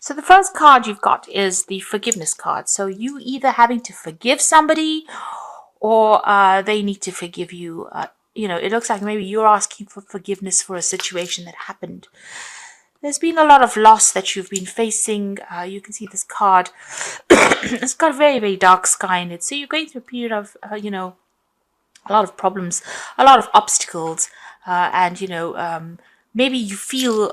So the first card you've got is the forgiveness card. So you either having to forgive somebody or they need to forgive you. It looks like maybe you're asking for forgiveness for a situation that happened. There's been a lot of loss that you've been facing. You can see this card. It's got a very, very dark sky in it. So you're going through a period of, a lot of problems, a lot of obstacles, and maybe you feel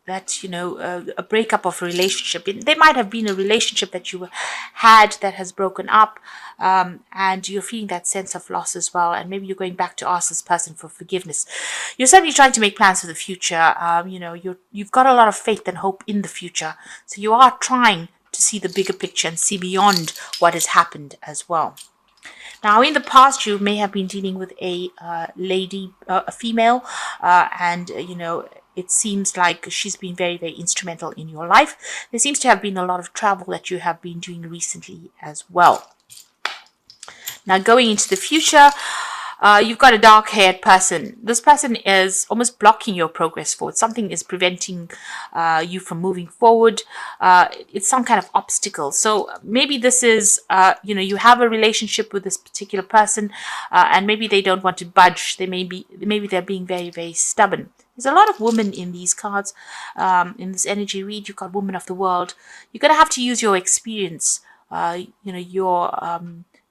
that a breakup of a relationship. There might have been a relationship that you had that has broken up, and you're feeling that sense of loss as well. And maybe you're going back to ask this person for forgiveness. You're certainly trying to make plans for the future. You've got a lot of faith and hope in the future, so you are trying to see the bigger picture and see beyond what has happened as well. Now, in the past, you may have been dealing with a lady, a female, and it seems like she's been very, very instrumental in your life. There seems to have been a lot of travel that you have been doing recently as well. Now, going into the future, you've got a dark-haired person. This person is almost blocking your progress forward. Something is preventing you from moving forward. It's some kind of obstacle. So maybe this is, you have a relationship with this particular person, and maybe they don't want to budge. Maybe they're being very, very stubborn. There's a lot of women in these cards. In this energy read, you've got woman of the world. You're going to have to use your experience, your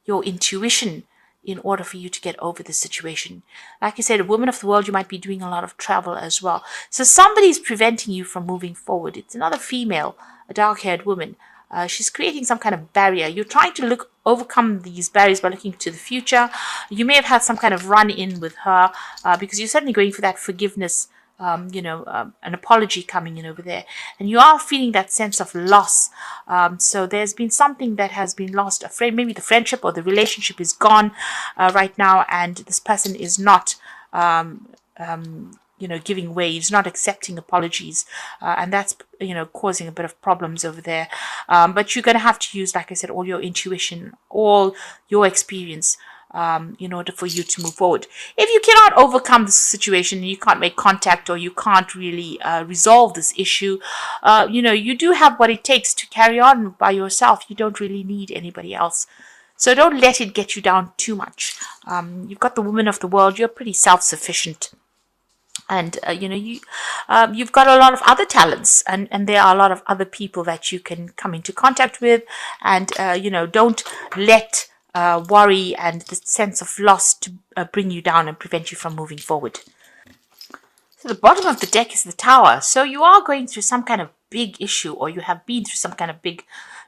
intuition, in order for you to get over the situation. Like I said, a woman of the world, you might be doing a lot of travel as well. So somebody's preventing you from moving forward. It's another female, a dark-haired woman. She's creating some kind of barrier. You're trying to overcome these barriers by looking to the future. You may have had some kind of run-in with her because you're certainly going for that forgiveness, an apology coming in over there. And you are feeling that sense of loss. So there's been something that has been lost. Maybe the friendship or the relationship is gone right now, and this person is not, giving way. He's not accepting apologies. And that's, causing a bit of problems over there. But you're going to have to use, like I said, all your intuition, all your experience, in order for you to move forward. If you cannot overcome this situation, you can't make contact, or you can't really resolve this issue, you do have what it takes to carry on by yourself. You don't really need anybody else. So don't let it get you down too much. You've got the woman of the world. You're pretty self-sufficient. And, you've got a lot of other talents, and there are a lot of other people that you can come into contact with. And, don't let worry and the sense of loss to bring you down and prevent you from moving forward. So the bottom of the deck is the Tower. So you are going through some kind of big issue, or you have been through some kind of big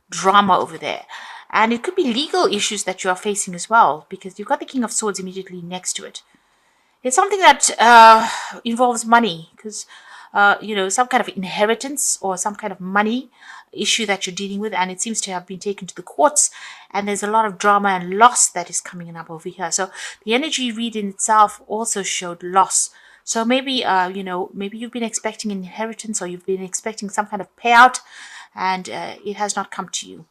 drama over there. And it could be legal issues that you are facing as well, because you've got the King of Swords immediately next to it. It's something that involves money, because some kind of inheritance or some kind of money issue that you're dealing with, and it seems to have been taken to the courts, and there's a lot of drama and loss that is coming up over here. So the energy read in itself also showed loss. So maybe maybe you've been expecting an inheritance, or you've been expecting some kind of payout, and it has not come to you,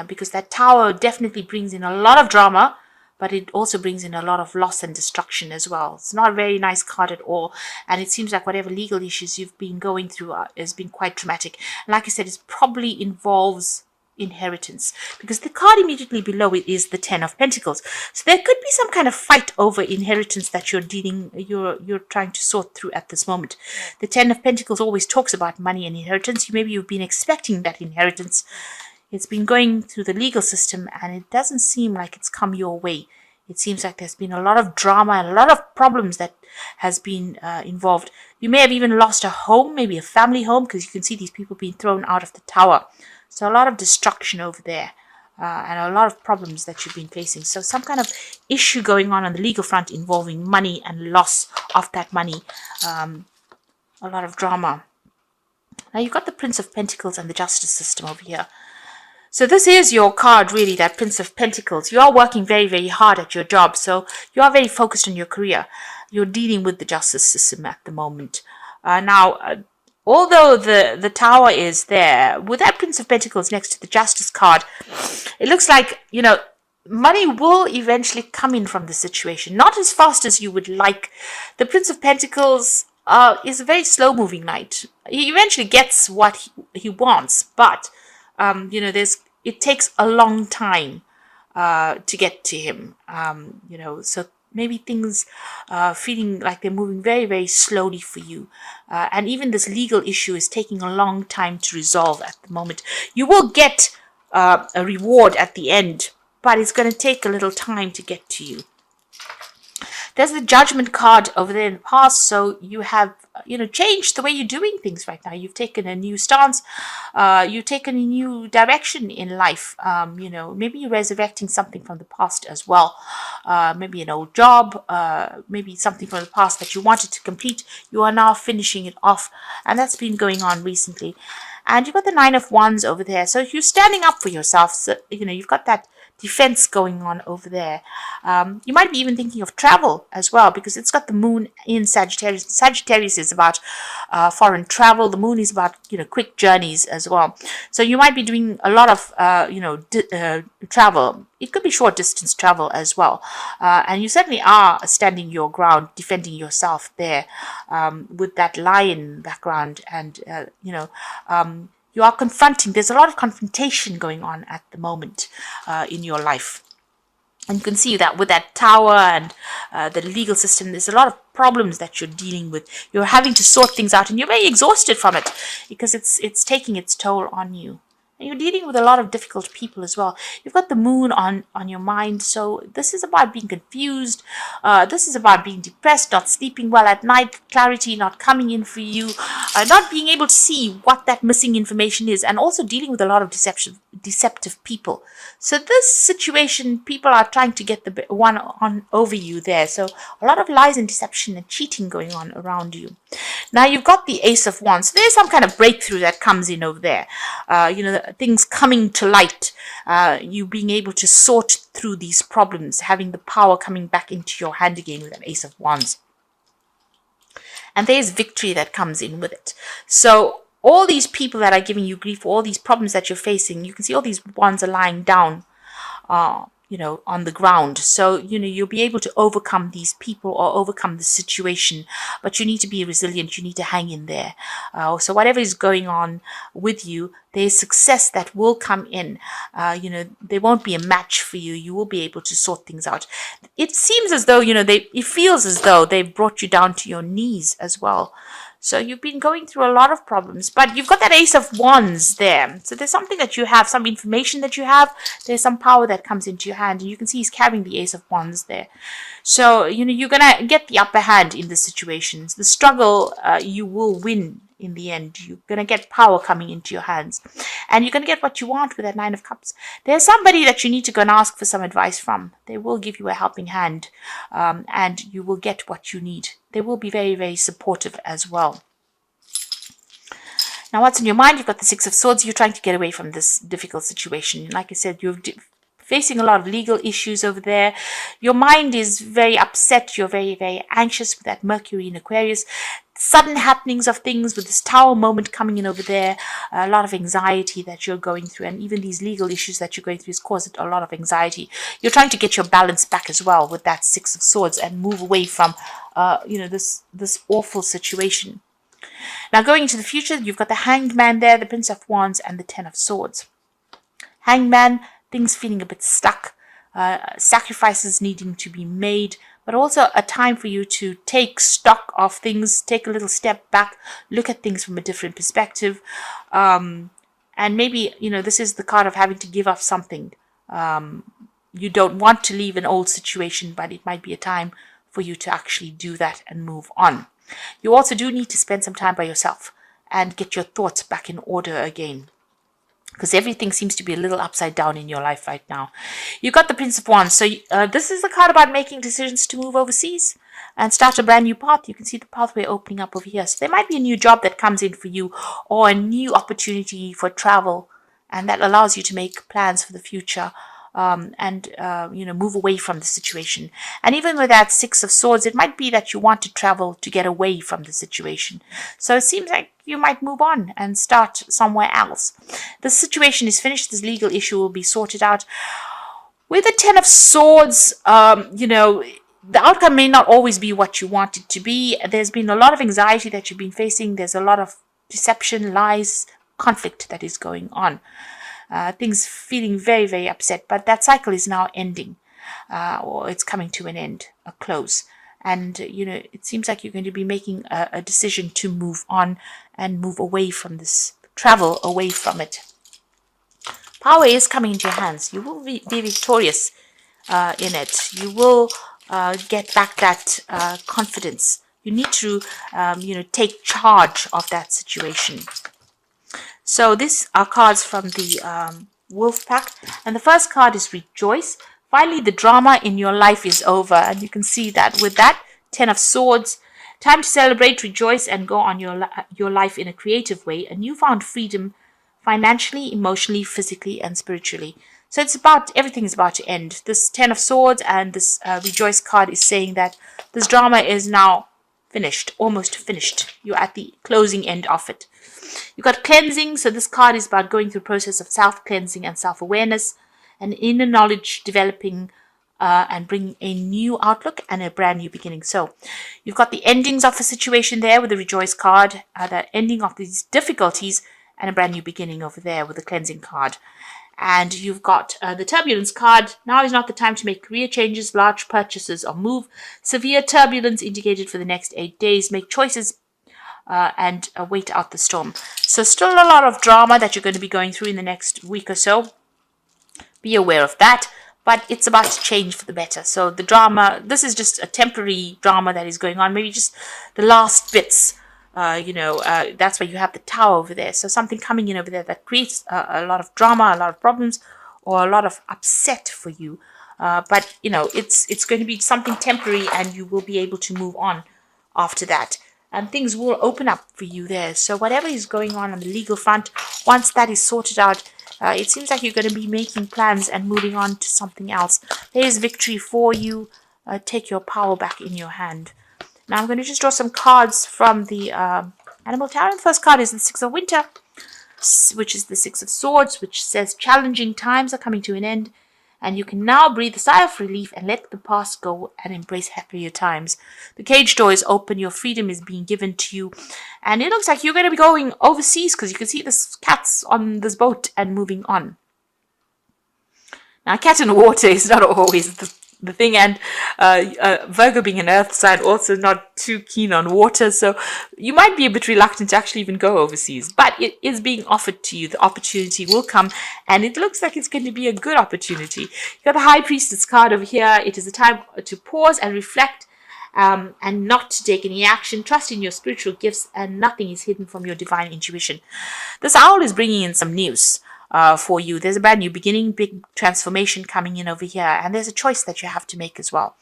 because that Tower definitely brings in a lot of drama, but it also brings in a lot of loss and destruction as well. It's not a very nice card at all. And it seems like whatever legal issues you've been going through has been quite traumatic. And like I said, it probably involves inheritance, because the card immediately below it is the Ten of Pentacles. So there could be some kind of fight over inheritance that you're trying to sort through at this moment. The Ten of Pentacles always talks about money and inheritance. Maybe you've been expecting that inheritance. It's been going through the legal system, and it doesn't seem like it's come your way. It seems like there's been a lot of drama and a lot of problems that has been involved. You may have even lost a home, maybe a family home, because you can see these people being thrown out of the Tower. So a lot of destruction over there, and a lot of problems that you've been facing. So some kind of issue going on the legal front involving money and loss of that money. A lot of drama. Now you've got the Prince of Pentacles and the Justice System over here. So this is your card, really, that Prince of Pentacles. You are working very, very hard at your job. So you are very focused on your career. You're dealing with the justice system at the moment. Although the Tower is there, with that Prince of Pentacles next to the Justice card, it looks like, money will eventually come in from the situation. Not as fast as you would like. The Prince of Pentacles is a very slow-moving knight. He eventually gets what he wants, but it takes a long time to get to him. So maybe things feeling like they're moving very, very slowly for you. And even this legal issue is taking a long time to resolve at the moment. You will get a reward at the end, but it's going to take a little time to get to you. There's the Judgment card over there in the past, so you have, changed the way you're doing things right now. You've taken a new stance, you've taken a new direction in life. Maybe you're resurrecting something from the past as well. Maybe an old job, maybe something from the past that you wanted to complete. You are now finishing it off, and that's been going on recently. And you've got the Nine of Wands over there, so you're standing up for yourself. So, you've got that defense going on over there. You might be even thinking of travel as well, because it's got the moon in Sagittarius. Sagittarius is about foreign travel. The moon is about quick journeys as well. So you might be doing a lot of travel. It could be short distance travel as well, and you certainly are standing your ground, defending yourself there with that lion background, and you are confronting. There's a lot of confrontation going on at the moment in your life. And you can see that with that tower and the legal system, there's a lot of problems that you're dealing with. You're having to sort things out, and you're very exhausted from it because it's taking its toll on you. And you're dealing with a lot of difficult people as well. You've got the moon on your mind, so this is about being confused. This is about being depressed, not sleeping well at night, clarity not coming in for you, not being able to see what that missing information is, and also dealing with a lot of deceptive people. So this situation, people are trying to get the one on over you there. So a lot of lies and deception and cheating going on around you. Now you've got the Ace of Wands. There's some kind of breakthrough that comes in over there. Things coming to light, you being able to sort through these problems, having the power coming back into your hand again with an Ace of Wands. And there's victory that comes in with it. So all these people that are giving you grief, all these problems that you're facing, you can see all these wands are lying down, on the ground. So, you'll be able to overcome these people or overcome the situation, but you need to be resilient. You need to hang in there. So whatever is going on with you, there's success that will come in. There won't be a match for you. You will be able to sort things out. It seems as though, it feels as though they've brought you down to your knees as well. So you've been going through a lot of problems, but you've got that Ace of Wands there. So there's something that you have, some information that you have. There's some power that comes into your hand, and you can see he's carrying the Ace of Wands there. So, you're going to get the upper hand in the situations. The struggle, you will win in the end. You're going to get power coming into your hands, and you're going to get what you want with that Nine of Cups. There's somebody that you need to go and ask for some advice from. They will give you a helping hand, and you will get what you need. They will be very, very supportive as well. Now, what's in your mind? You've got the Six of Swords. You're trying to get away from this difficult situation. Like I said, you're facing a lot of legal issues over there. Your mind is very upset. You're very, very anxious with that Mercury in Aquarius. Sudden happenings of things with this Tower moment coming in over there. A lot of anxiety that you're going through, and even these legal issues that you're going through is causing a lot of anxiety. You're trying to get your balance back as well with that Six of Swords and move away from this awful situation. Now, going into the future, you've got the Hanged Man there, the Prince of Wands, and the Ten of Swords. Hanged Man, things feeling a bit stuck, sacrifices needing to be made, but also a time for you to take stock of things, take a little step back, look at things from a different perspective. And maybe, this is the card of having to give up something. You don't want to leave an old situation, but it might be a time for you to actually do that and move on. You also do need to spend some time by yourself and get your thoughts back in order again, because everything seems to be a little upside down in your life right now. You got the Prince of Wands. So this is the card about making decisions to move overseas and start a brand new path. You can see the pathway opening up over here. So there might be a new job that comes in for you, or a new opportunity for travel, and that allows you to make plans for the future. Move away from the situation. And even with that Six of Swords, it might be that you want to travel to get away from the situation. So it seems like you might move on and start somewhere else. The situation is finished. This legal issue will be sorted out. With the Ten of Swords, the outcome may not always be what you want it to be. There's been a lot of anxiety that you've been facing. There's a lot of deception, lies, conflict that is going on. Things feeling very, very upset. But that cycle is now ending, or it's coming to an end, a close. And, it seems like you're going to be making a decision to move on and move away from this, travel away from it. Power is coming into your hands. You will be victorious in it. You will get back that confidence. You need to, take charge of that situation. So these are cards from the Wolf Pack. And the first card is Rejoice. Finally, the drama in your life is over. And you can see that with that, 10 of Swords. Time to celebrate, rejoice, and go on your life in a creative way. A newfound freedom financially, emotionally, physically, and spiritually. So everything is about to end. This 10 of Swords and this Rejoice card is saying that this drama is now finished, almost finished. You're at the closing end of it. You've got Cleansing. So this card is about going through the process of self-cleansing and self-awareness and inner knowledge developing and bring a new outlook and a brand new beginning. So you've got the endings of a situation there with the Rejoice card, the ending of these difficulties and a brand new beginning over there with the Cleansing card. And you've got the Turbulence card. Now is not the time to make career changes, large purchases, or move. Severe turbulence indicated for the next 8 days. Make choices and wait out the storm. So still a lot of drama that you're going to be going through in the next week or so. Be aware of that. But it's about to change for the better. So the drama, this is just a temporary drama that is going on. Maybe just the last bits. That's why you have the Tower over there. So something coming in over there that creates a lot of drama, a lot of problems, or a lot of upset for you. But it's going to be something temporary, and you will be able to move on after that. And things will open up for you there. So whatever is going on the legal front, once that is sorted out, it seems like you're going to be making plans and moving on to something else. There is victory for you. Take your power back in your hand. Now I'm going to just draw some cards from the Animal Tarot. The first card is the Six of Winter, which is the Six of Swords, which says challenging times are coming to an end, and you can now breathe a sigh of relief and let the past go and embrace happier times. The cage door is open. Your freedom is being given to you, and it looks like you're going to be going overseas because you can see this cats on this boat and moving on. Now, cat in the water is not always the thing, and Virgo being an earth sign, also not too keen on water, so you might be a bit reluctant to actually even go overseas, but it is being offered to you. The opportunity will come, and it looks like it's going to be a good opportunity. You've got the High Priestess card over here. It is a time to pause and reflect, and not to take any action. Trust in your spiritual gifts, and nothing is hidden from your divine intuition. This owl is bringing in some news for you. There's a brand new beginning, big transformation coming in over here, and there's a choice that you have to make as well.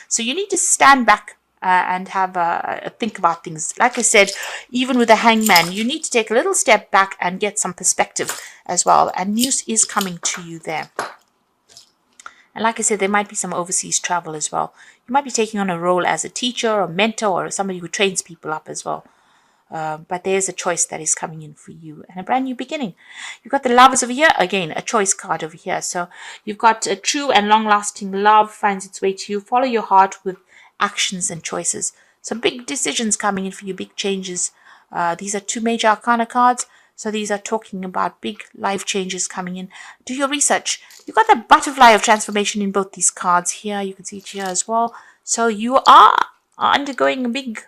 So you need to stand back and have a think about things. Like I said, even with the Hangman, you need to take a little step back and get some perspective as well, and news is coming to you there. And like I said, there might be some overseas travel as well. You might be taking on a role as a teacher or mentor or somebody who trains people up as well. But there's a choice that is coming in for you and a brand new beginning. You've got the Lovers over here. Again, a choice card over here. So you've got a true and long-lasting love finds its way to you. Follow your heart with actions and choices. So big decisions coming in for you, big changes. These are two major arcana cards. So these are talking about big life changes coming in. Do your research. You've got the Butterfly of Transformation in both these cards here. You can see it here as well. So you are undergoing a big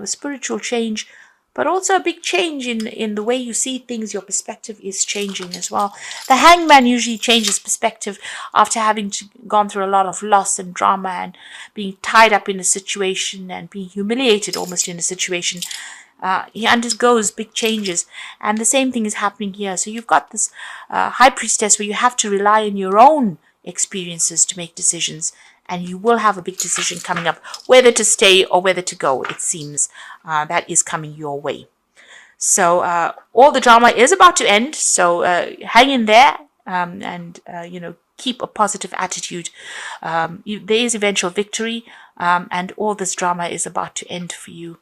spiritual change, but also a big change in the way you see things. Your perspective is changing as well. The Hangman usually changes perspective after having gone through a lot of loss and drama and being tied up in a situation and being humiliated almost in a situation. He undergoes big changes, and the same thing is happening here. So you've got this High Priestess where you have to rely on your own experiences to make decisions, and you will have a big decision coming up, whether to stay or whether to go. It seems that is coming your way. So all the drama is about to end. So hang in there, and keep a positive attitude. There is eventual victory, and all this drama is about to end for you.